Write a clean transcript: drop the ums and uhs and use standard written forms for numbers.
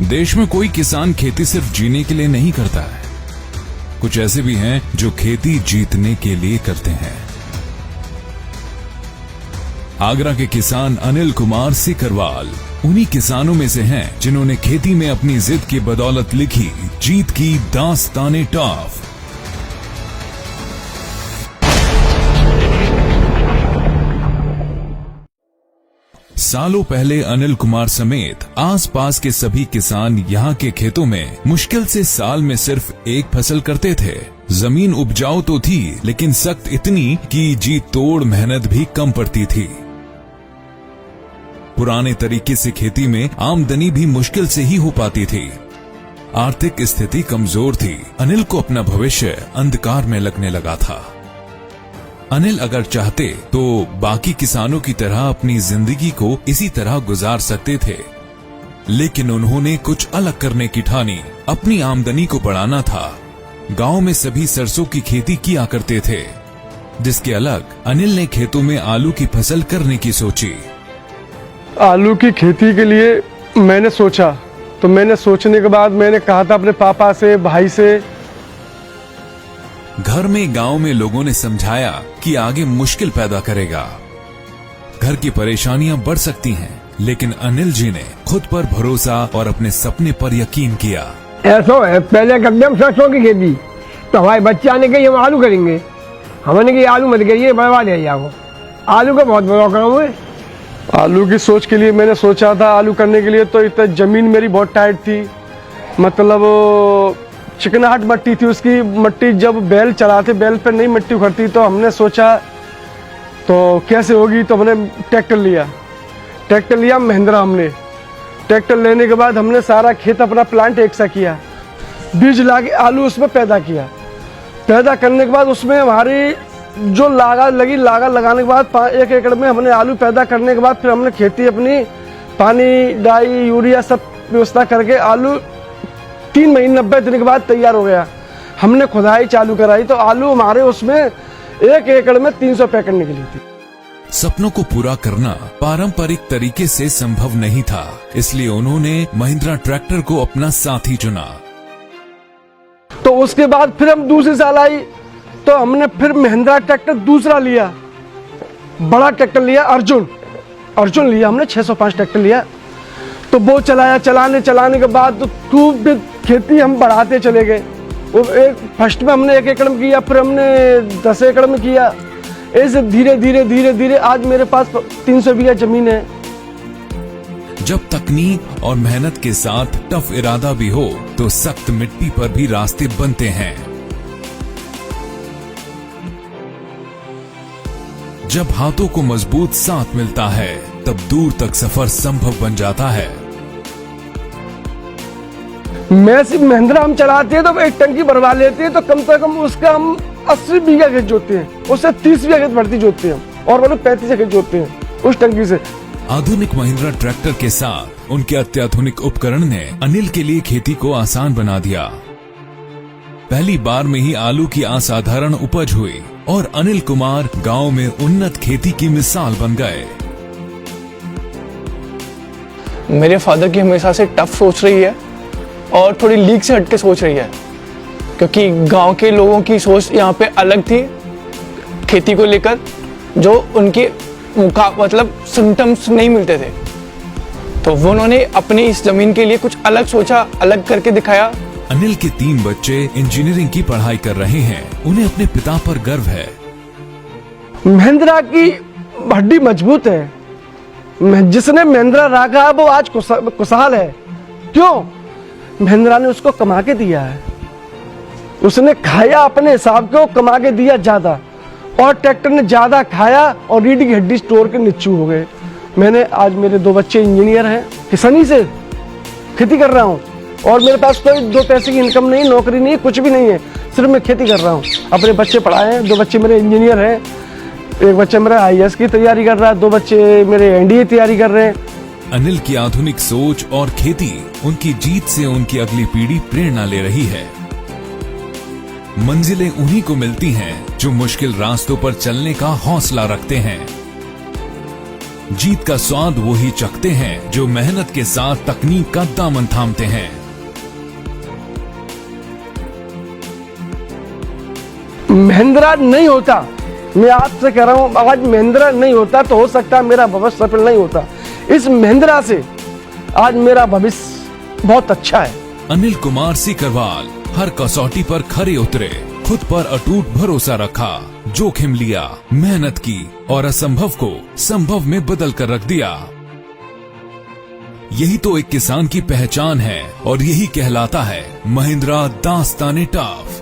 देश में कोई किसान खेती सिर्फ जीने के लिए नहीं करता है। कुछ ऐसे भी हैं जो खेती जीतने के लिए करते हैं। आगरा के किसान अनिल कुमार सिकरवाल उन्हीं किसानों में से हैं जिन्होंने खेती में अपनी जिद की बदौलत लिखी जीत की दास्ताने टॉफ। सालों पहले अनिल कुमार समेत आसपास के सभी किसान यहाँ के खेतों में मुश्किल से साल में सिर्फ एक फसल करते थे। जमीन उपजाऊ तो थी लेकिन सख्त इतनी कि जी तोड़ मेहनत भी कम पड़ती थी। पुराने तरीके से खेती में आमदनी भी मुश्किल से ही हो पाती थी। आर्थिक स्थिति कमजोर थी। अनिल को अपना भविष्य अंधकार में लगने लगा था। अनिल अगर चाहते तो बाकी किसानों की तरह अपनी जिंदगी को इसी तरह गुजार सकते थे, लेकिन उन्होंने कुछ अलग करने की ठानी। अपनी आमदनी को बढ़ाना था। गांव में सभी सरसों की खेती किया करते थे, जिसके अलग अनिल ने खेतों में आलू की फसल करने की सोची। आलू की खेती के लिए मैंने सोचा, तो मैंने सोचने के बाद मैंने कहा था अपने पापा से, भाई से। घर में गांव में लोगों ने समझाया कि आगे मुश्किल पैदा करेगा, घर की परेशानियां बढ़ सकती हैं, लेकिन अनिल जी ने खुद पर भरोसा और अपने सपने पर यकीन किया। ऐसा है, पहले करते हम सरसों की खेती, तो हमारे बच्चे आने के हम आलू करेंगे। हमने कि आलू मत करिए, बर्बाद है जाओ। आलू का बहुत बड़ा काम है। आलू की सोच के लिए मैंने सोचा था आलू करने के लिए, तो इतना जमीन मेरी बहुत टाइट थी, मतलब चिकनाहट मट्टी थी। उसकी मट्टी जब बैल चलाते, बैल पर नहीं मट्टी उखड़ती, तो हमने सोचा तो कैसे होगी, तो हमने ट्रैक्टर लिया महिंद्रा। हमने ट्रैक्टर लेने के बाद हमने सारा खेत अपना प्लांट एक सा किया, बीज लाके आलू उसमें पैदा किया। पैदा करने के बाद उसमें हमारी जो लागत लगाने के बाद 1 एकड़ में हमने आलू पैदा करने के बाद फिर हमने खेती अपनी पानी, डाई, यूरिया सब व्यवस्था करके आलू 3 महीने 90 दिन के बाद तैयार हो गया। हमने खुदाई चालू कराई तो आलू हमारे उसमें 1 एकड़ में 300 पैकेट निकली थी। सपनों को पूरा करना पारंपरिक तरीके से संभव नहीं था, इसलिए उन्होंने महिंद्रा ट्रैक्टर को अपना साथी चुना। तो उसके बाद फिर हम दूसरी साल आई तो हमने फिर महिंद्रा ट्रैक्टर दूसरा लिया, बड़ा ट्रैक्टर लिया, अर्जुन लिया हमने। 605 ट्रैक्टर लिया, तो वो चलाने के बाद तो खूब खेती हम बढ़ाते चले गए। फर्स्ट में हमने 1 एकड़ में किया, फिर हमने 10 एकड़ में किया। ऐसे धीरे आज मेरे पास 300 बीघा जमीन है। जब तकनीक और मेहनत के साथ टफ इरादा भी हो तो सख्त मिट्टी पर भी रास्ते बनते हैं। जब हाथों को मजबूत साथ मिलता है तब दूर तक सफर संभव बन जाता है। मैं सिर्फ महिंद्रा हम चलाते हैं तो एक टंकी भरवा लेते हैं, तो कम से कम उसका हम 80 बीघा खेत जोतते हैं, उससे 30 बीघा खेत भरती जोतते हैं और वो 35 खेत जोतते हैं उस टंकी से। आधुनिक महिंद्रा ट्रैक्टर के साथ उनके अत्याधुनिक उपकरण ने अनिल के लिए खेती को आसान बना दिया। पहली बार में ही आलू की असाधारण उपज हुई और अनिल कुमार गांव में उन्नत खेती की मिसाल बन गए। मेरे फादर की हमेशा से टफ सोच रही है और थोड़ी लीक से हटके सोच रही है, क्योंकि गांव के लोगों की सोच यहाँ पे अलग थी खेती को लेकर, जो उनके मतलब सिम्टम्स नहीं मिलते थे। तो वो उन्होंने अपनी इस जमीन के लिए कुछ अलग सोचा, अलग करके दिखाया। अनिल के 3 बच्चे इंजीनियरिंग की पढ़ाई कर रहे हैं। उन्हें अपने पिता पर गर्व है। महिंद्रा की हड्डी मजबूत है। जिसने महिंद्रा रखा वो आज खुशहाल है। क्यों? महिंद्रा ने उसको कमा के दिया है। उसने खाया अपने हिसाब के, कमा के दिया ज्यादा, और ट्रैक्टर ने ज्यादा खाया और रीढ़ की हड्डी स्टोर के नीचू हो गए। मैंने आज मेरे 2 बच्चे इंजीनियर हैं, किसानी से खेती कर रहा हूँ और मेरे पास कोई 2 पैसे की इनकम नहीं, नौकरी नहीं, कुछ भी नहीं है, सिर्फ मैं खेती कर रहा हूँ। अपने बच्चे पढ़ाए हैं, 2 बच्चे मेरे इंजीनियर हैं, एक बच्चा मेरा IAS की तैयारी कर रहा है, 2 बच्चे मेरे NDA तैयारी कर रहे हैं। अनिल की आधुनिक सोच और खेती उनकी जीत से उनकी अगली पीढ़ी प्रेरणा ले रही है। मंजिलें उन्हीं को मिलती हैं जो मुश्किल रास्तों पर चलने का हौसला रखते हैं। जीत का स्वाद वो ही चखते हैं जो मेहनत के साथ तकनीक का दामन थामते हैं। महिंद्रा नहीं होता, मैं आपसे कह रहा हूं, आज महिंद्रा नहीं होता तो हो सकता है मेरा भविष्य सफल नहीं होता। इस महिंद्रा से आज मेरा भविष्य बहुत अच्छा है। अनिल कुमार सीकरवाल हर कसौटी पर खरे उतरे, खुद पर अटूट भरोसा रखा, जोखिम लिया, मेहनत की और असंभव को संभव में बदल कर रख दिया। यही तो एक किसान की पहचान है और यही कहलाता है महिंद्रा दास्ताने टफ।